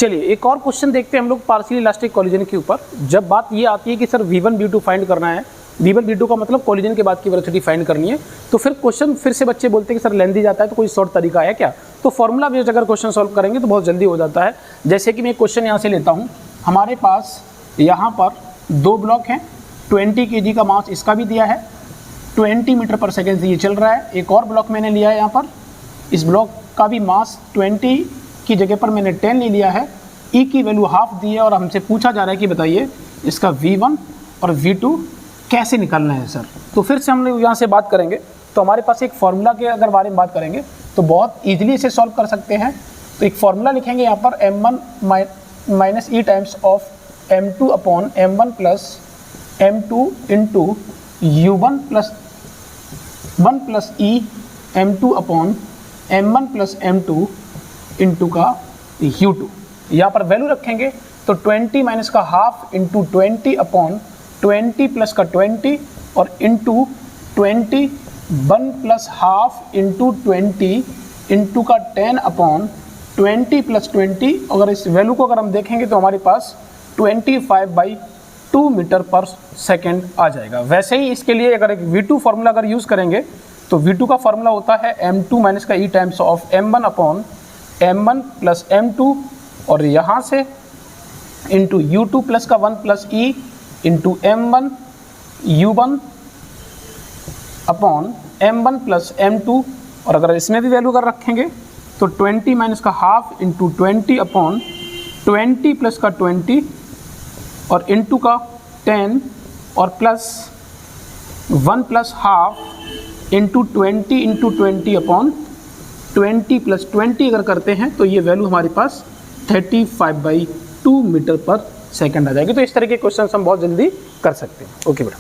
चलिए एक और क्वेश्चन देखते हैं हम लोग पार्शियल इलास्टिक कोलिजन के ऊपर। जब बात ये आती है कि सर V1 V2 फाइंड करना है, V1 V2 का मतलब कोलिजन के बाद की वेलोसिटी फाइंड करनी है, तो फिर क्वेश्चन फिर से बच्चे बोलते हैं कि सर लेंथी जाता है, तो कोई शॉर्ट तरीका है क्या? तो फॉर्मूला बेस्ड अगर क्वेश्चन सॉल्व करेंगे तो बहुत जल्दी हो जाता है। जैसे कि मैं एक क्वेश्चन यहाँ से लेता हूँ, हमारे पास यहाँ पर 2 ब्लॉक हैं, 20 kg का मास इसका भी दिया है, 20 मीटर पर सेकेंड से ये चल रहा है। एक और ब्लॉक मैंने लिया है यहाँ पर, इस ब्लॉक का भी मास 20 की जगह पर मैंने 10 ले लिया है, ई की वैल्यू हाफ दी है और हमसे पूछा जा रहा है कि बताइए इसका V1 और V2 कैसे निकालना है सर। तो फिर से हम लोग यहाँ से बात करेंगे, तो हमारे पास एक फार्मूला के अगर बारे में बात करेंगे तो बहुत ईजिली इसे सॉल्व कर सकते हैं। तो एक फार्मूला लिखेंगे यहाँ पर m1 minus E times of m2 upon m1 plus m2 into u1 plus 1 plus E m2 upon m1 plus m2 into का u2। यहाँ पर वैल्यू रखेंगे तो 20 माइनस का हाफ इंटू 20 अपॉन 20 प्लस का 20 और into 20 1 plus half into 20 into का 10 upon 20 plus 20। अगर इस वैल्यू को अगर हम देखेंगे तो हमारे पास 25/2 मीटर पर सेकेंड आ जाएगा। वैसे ही इसके लिए अगर एक V2 फार्मूला अगर यूज़ करेंगे तो V2 का फार्मूला होता है m2 माइनस का e times of m1 upon m1 plus m2 और यहाँ से इंटू u2 प्लस का 1 plus e into m1 u1 upon m1 plus m2 और अगर इसमें भी वैल्यू अगर रखेंगे तो 20 माइनस का हाफ इंटू 20 अपॉन 20 प्लस का 20 और इंटू का 10 और plus 1 plus half into 20 into 20 upon 20 plus 20 अगर करते हैं तो ये वैल्यू हमारे पास 35/2 मीटर पर सेकंड आ जाएगी। तो इस तरह के क्वेश्चन हम बहुत जल्दी कर सकते हैं। ओके बेटा।